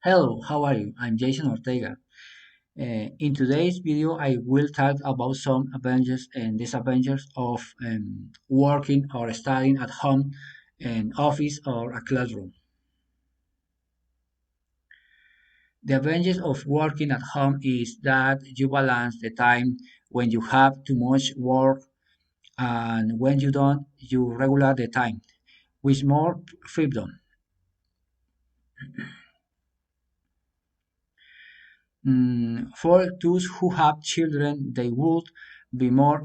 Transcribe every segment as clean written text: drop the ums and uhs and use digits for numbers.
Hello, how are you? I'm Jason Ortega. In today's video, I will talk about some advantages and disadvantages of working or studying at home, an office, or a classroom. The advantages of working at home is that you balance the time when you have too much work and when you don't, you regulate the time with more freedom. For those who have children, they would be more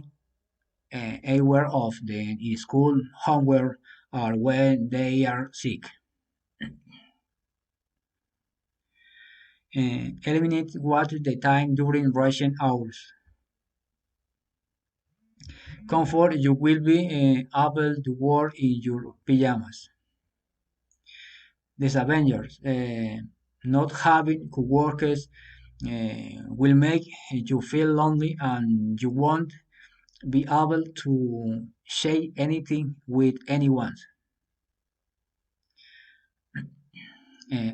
aware of the school homework or when they are sick. Eliminate water the time during rushing hours. Comfort, you will be able to work in your pajamas. Disadvantages, not having coworkers will make you feel lonely and you won't be able to share anything with anyone.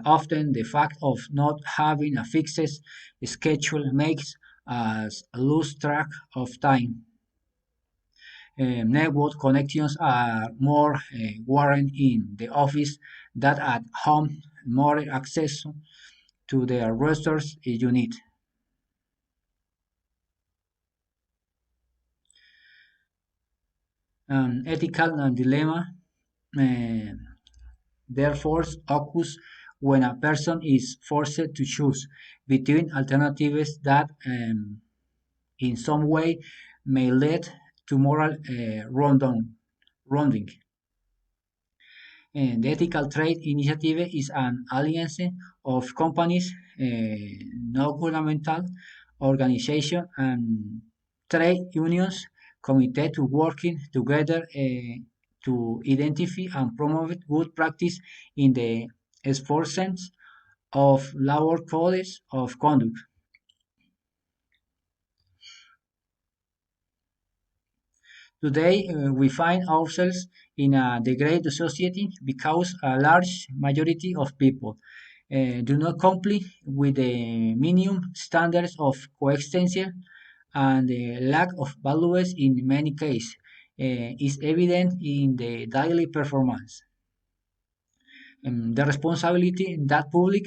Often the fact of not having a fixed schedule makes us lose track of time. Network connections are more warrant in the office than at home, more access to the resources you need. Ethical dilemma uh, therefore occurs when a person is forced to choose between alternatives that in some way may lead to moral wrongdoing. The Ethical Trade Initiative is an alliance of companies, non-governmental organizations, and trade unions committed to working together to identify and promote good practice in the enforcement of labor codes of conduct. Today, we find ourselves in a degraded society because a large majority of people do not comply with the minimum standards of coexistence, and the lack of values in many cases is evident in the daily performance. The responsibility that public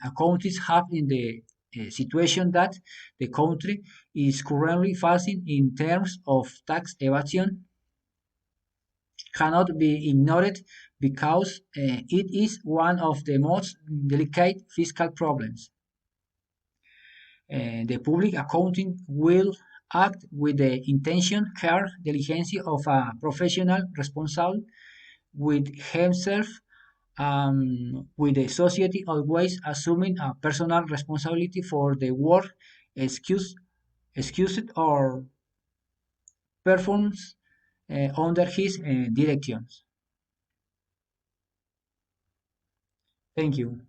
accounts have in the situation that the country is currently facing in terms of tax evasion cannot be ignored because it is one of the most delicate fiscal problems. The public accounting will act with the intention, care, diligence of a professional responsible with himself, with the society always assuming a personal responsibility for the work excused or performs under his directions. Thank you.